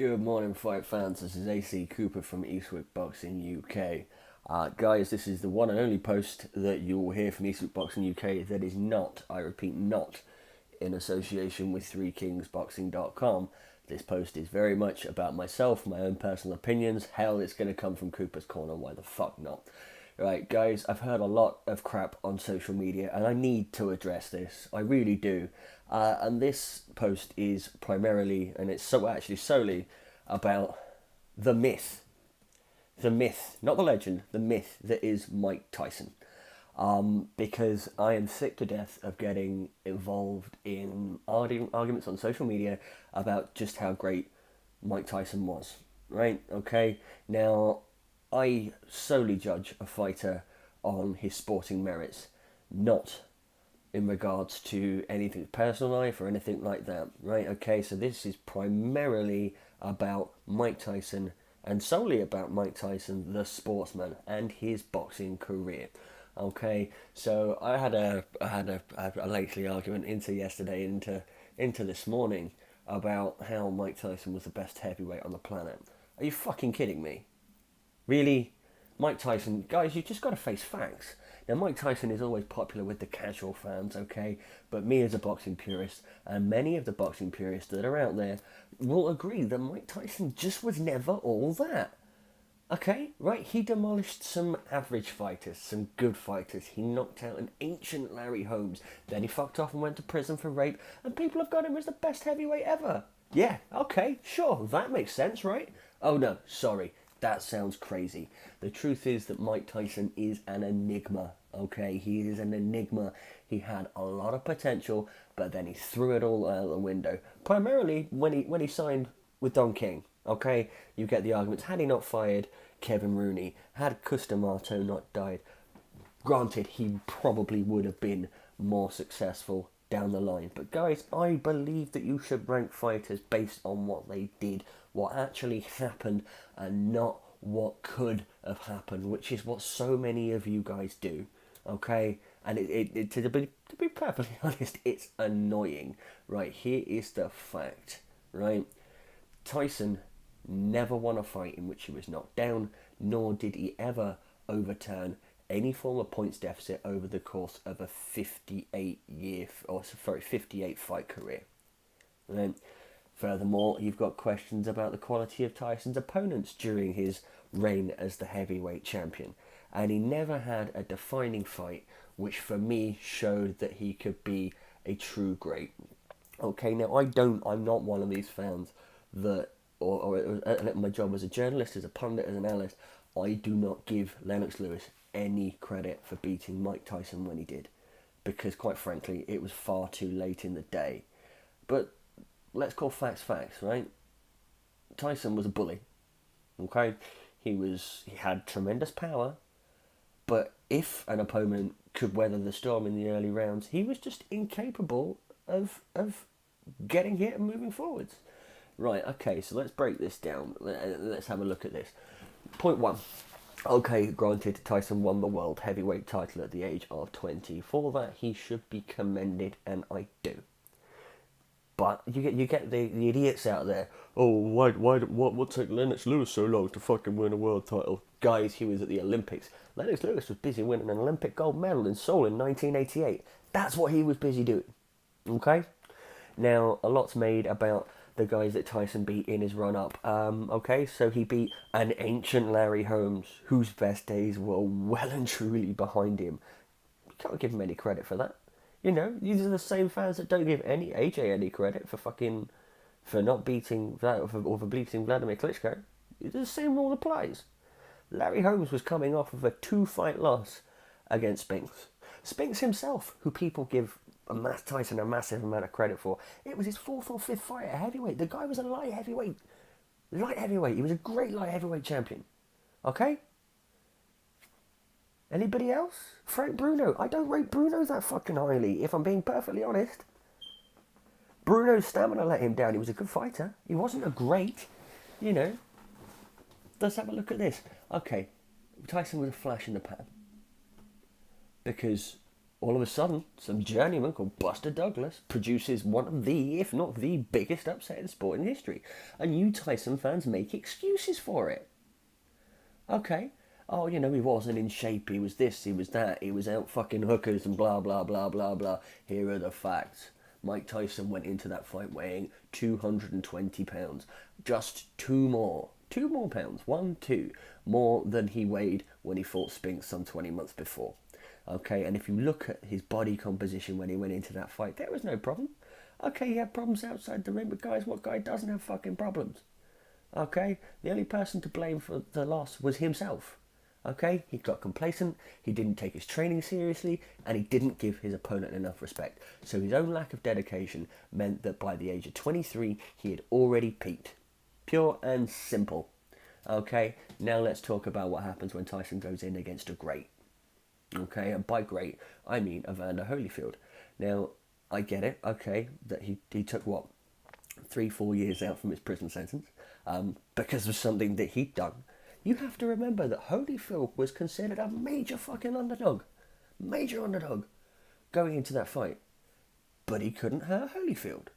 Good morning, fight fans. This is AC Cooper from Eastwick Boxing UK. Guys, this is the one and only post that you will hear from Eastwick Boxing UK that is not, I repeat, not in association with ThreeKingsBoxing.com. This post is very much about myself, my own personal opinions. Hell, it's going to come from Cooper's Corner. Why the fuck not? Right, guys, I've heard a lot of crap on social media and I need to address this. I really do. And this post is primarily, and it's solely about the myth. The myth, not the legend, the myth that is Mike Tyson. Because I am sick to death of getting involved in arguments on social media about just how great Mike Tyson was. Right? Okay? Now, I solely judge a fighter on his sporting merits, not in regards to anything personal life or anything like that, right? Okay, so this is primarily about Mike Tyson and solely about Mike Tyson, the sportsman, and his boxing career. Okay, so I had a lengthy argument into yesterday, into this morning about how Mike Tyson was the best heavyweight on the planet. Are you fucking kidding me? Really? Mike Tyson, guys, you just got to face facts. Now, Mike Tyson is always popular with the casual fans, okay? But me as a boxing purist, and many of the boxing purists that are out there, will agree that Mike Tyson just was never all that. Okay, right? He demolished some average fighters, some good fighters. He knocked out an ancient Larry Holmes. Then he fucked off and went to prison for rape, and people have got him as the best heavyweight ever. Yeah, okay, sure, that makes sense, right? Oh no, sorry. That sounds crazy. The truth is that Mike Tyson is an enigma, okay? He is an enigma. He had a lot of potential, but then he threw it all out the window. Primarily when he signed with Don King, okay? You get the arguments. Had he not fired Kevin Rooney, had Custamato not died, granted, he probably would have been more successful down the line. But guys, I believe that you should rank fighters based on what they did, what actually happened, and not what could have happened, which is what so many of you guys do. Okay, and to be perfectly honest, it's annoying. Right, here is the fact. Right, Tyson never won a fight in which he was knocked down, nor did he ever overturn any form of points deficit over the course of a 58 fight career. Right? Furthermore, you've got questions about the quality of Tyson's opponents during his reign as the heavyweight champion. And he never had a defining fight which for me showed that he could be a true great. Okay, now I'm not one of these fans that, or my job as a journalist, as a pundit, as an analyst, I do not give Lennox Lewis any credit for beating Mike Tyson when he did. Because quite frankly, it was far too late in the day. But let's call facts facts, right? Tyson was a bully. Okay? He had tremendous power, but if an opponent could weather the storm in the early rounds, he was just incapable of getting hit and moving forwards. Right, okay, so let's break this down. Let's have a look at this. Point one. Okay, granted, Tyson won the world heavyweight title at the age of 20. For that, he should be commended, and I do. But you get the idiots out there. Oh, what took Lennox Lewis so long to fucking win a world title? Guys, he was at the Olympics. Lennox Lewis was busy winning an Olympic gold medal in Seoul in 1988. That's what he was busy doing. Okay? Now, a lot's made about the guys that Tyson beat in his run-up. Okay, so he beat an ancient Larry Holmes, whose best days were well and truly behind him. You can't give him any credit for that. You know, these are the same fans that don't give AJ any credit for not beating or for beating Vladimir Klitschko. The same rule applies. Larry Holmes was coming off of a 2-fight loss against Spinks. Spinks himself, who people give Tyson a massive amount of credit for. It was his 4th or 5th fight at heavyweight. The guy was a light heavyweight. He was a great light heavyweight champion. Okay? Anybody else? Frank Bruno. I don't rate Bruno that fucking highly, if I'm being perfectly honest. Bruno's stamina let him down. He was a good fighter. He wasn't a great, you know. Let's have a look at this. Okay, Tyson was a flash in the pan. Because All of a sudden, some journeyman called Buster Douglas produces one of the, if not the biggest upset in sporting history. And you Tyson fans make excuses for it. Okay. Oh, you know, he wasn't in shape, he was this, he was that, he was out fucking hookers and blah, blah, blah, blah, blah. Here are the facts. Mike Tyson went into that fight weighing 220 pounds. Just two more pounds, 2, more than he weighed when he fought Spinks some 20 months before. Okay, and if you look at his body composition when he went into that fight, there was no problem. Okay, he had problems outside the ring, but guys, what guy doesn't have fucking problems? Okay, the only person to blame for the loss was himself. Okay, he got complacent, he didn't take his training seriously, and he didn't give his opponent enough respect. So his own lack of dedication meant that by the age of 23, he had already peaked. Pure and simple. Okay, now let's talk about what happens when Tyson goes in against a great. Okay, and by great, I mean Evander Holyfield. Now, I get it, okay, that he took, what, 3-4 years out from his prison sentence because of something that he'd done. You have to remember that Holyfield was considered a major fucking underdog. Major underdog going into that fight. But he couldn't hurt Holyfield,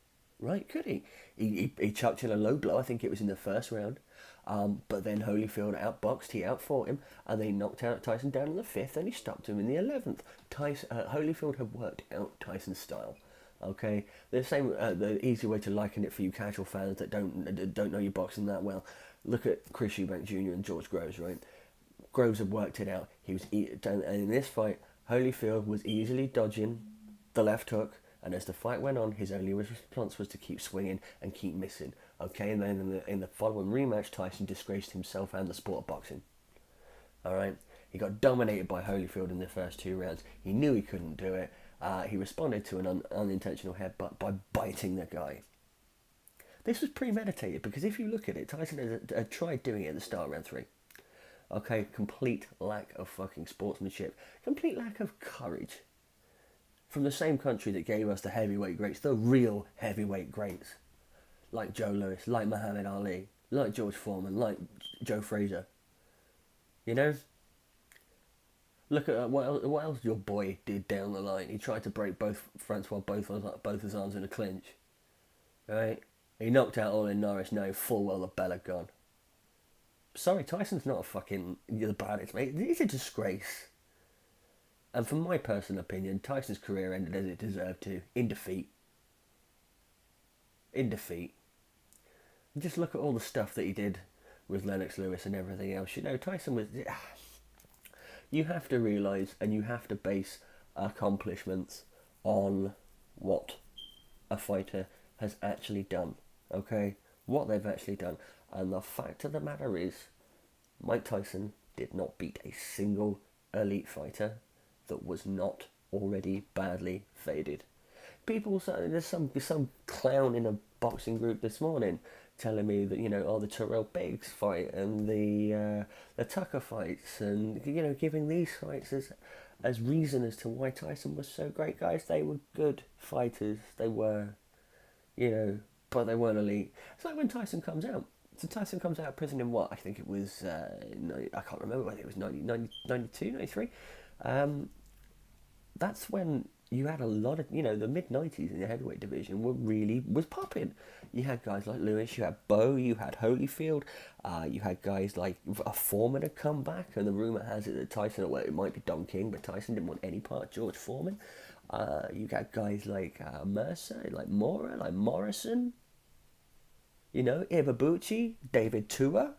right? Could he? He chucked in a low blow, I think it was in the first round. But then Holyfield outboxed, he outfought him, and they knocked out Tyson down in the 5th, and he stopped him in the 11th. Holyfield had worked out Tyson's style. Okay, the easy way to liken it for you casual fans that don't know your boxing that well. Look at Chris Eubank Jr. and George Groves, right? Groves had worked it out. And in this fight, Holyfield was easily dodging the left hook, and as the fight went on, his only response was to keep swinging and keep missing. Okay, and then in the following rematch, Tyson disgraced himself and the sport of boxing. All right, he got dominated by Holyfield in the first 2 rounds. He knew he couldn't do it. He responded to an unintentional headbutt by biting the guy. This was premeditated because if you look at it, Tyson had tried doing it at the start of round 3. Okay, complete lack of fucking sportsmanship, complete lack of courage. From the same country that gave us the heavyweight greats, the real heavyweight greats, like Joe Louis, like Muhammad Ali, like George Foreman, like Joe Frazier. You know? Look at what else your boy did down the line. He tried to break Francois both his arms in a clinch. Right? He knocked out Olin Norris, knowing full well the bell had gone. Sorry, Tyson's not a fucking the baddest, mate. He's a disgrace. And from my personal opinion, Tyson's career ended as it deserved to, in defeat. In defeat. And just look at all the stuff that he did with Lennox Lewis and everything else. You know, Tyson was... You have to realise and you have to base accomplishments on what a fighter has actually done. Okay? What they've actually done. And the fact of the matter is, Mike Tyson did not beat a single elite fighter that was not already badly faded. People say there's some clown in a boxing group this morning telling me that, you know, the Terrell Biggs fight and the Tucker fights, and, you know, giving these fights as reason as to why Tyson was so great. Guys, they were good fighters. They were, you know, but they weren't elite. It's like when Tyson comes out. So Tyson comes out of prison in what? I think it was, I can't remember whether it was 92, 93. That's when you had a lot of, you know, the mid-90s in the heavyweight division was popping. You had guys like Lewis, you had Bowe, you had Holyfield, you had guys like Foreman had come back, and the rumour has it that Tyson, well, it might be Don King, but Tyson didn't want any part of George Foreman. You got guys like Mercer, like Mora, like Morrison, you know, Iwabuchi, David Tua.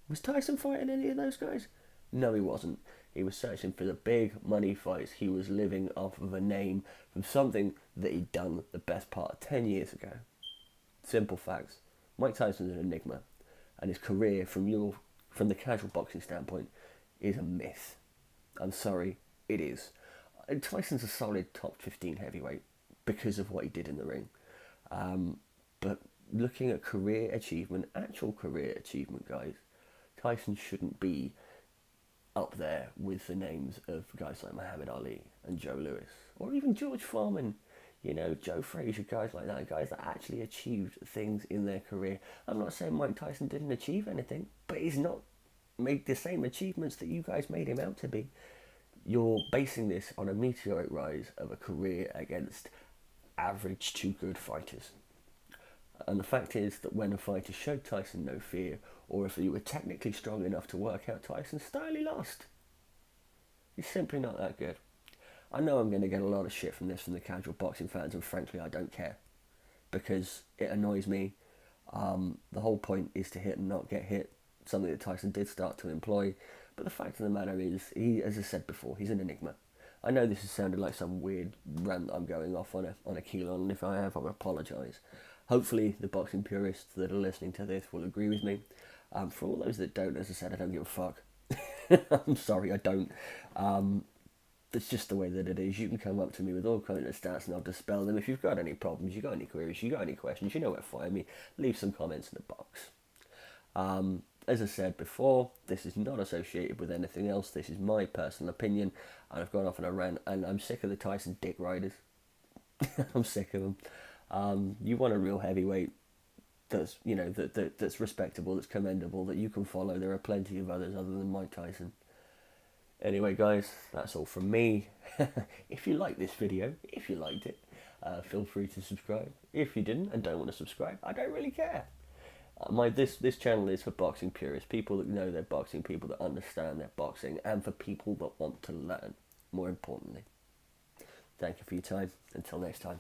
Was Tyson fighting any of those guys? No, he wasn't. He was searching for the big money fights. He was living off of a name from something that he'd done the best part of 10 years ago. Simple facts. Mike Tyson's an enigma, and his career from the casual boxing standpoint is a myth. I'm sorry, it is. Tyson's a solid top 15 heavyweight because of what he did in the ring. But looking at career achievement, actual career achievement, guys, Tyson shouldn't be up there with the names of guys like Muhammad Ali and Joe Louis, or even George Foreman, you know, Joe Frazier, guys like that, guys that actually achieved things in their career. I'm not saying Mike Tyson didn't achieve anything, but he's not made the same achievements that you guys made him out to be. You're basing this on a meteoric rise of a career against average to good fighters. And the fact is that when a fighter showed Tyson no fear, or if he were technically strong enough to work out Tyson's style, he lost. He's simply not that good. I know I'm going to get a lot of shit from this from the casual boxing fans, and frankly, I don't care. Because it annoys me. The whole point is to hit and not get hit, something that Tyson did start to employ. But the fact of the matter is, he, as I said before, he's an enigma. I know this has sounded like some weird rant I'm going off on a keel on, and if I have, I apologise. Hopefully the boxing purists that are listening to this will agree with me. For all those that don't, as I said, I don't give a fuck. I'm sorry, I don't. That's just the way that it is. You can come up to me with all kinds of stats and I'll dispel them. If you've got any problems, you got any queries, you got any questions, you know where to find me. Leave some comments in the box. As I said before, this is not associated with anything else. This is my personal opinion, and I've gone off on a rant, and I'm sick of the Tyson dick riders. I'm sick of them. You want a real heavyweight that's, you know, that's respectable, that's commendable, that you can follow. There are plenty of others other than Mike Tyson. Anyway, guys, that's all from me. If you like this video, if you liked it, feel free to subscribe. If you didn't and don't want to subscribe, I don't really care. This channel is for boxing purists, people that know their boxing, people that understand their boxing, and for people that want to learn, more importantly. Thank you for your time. Until next time.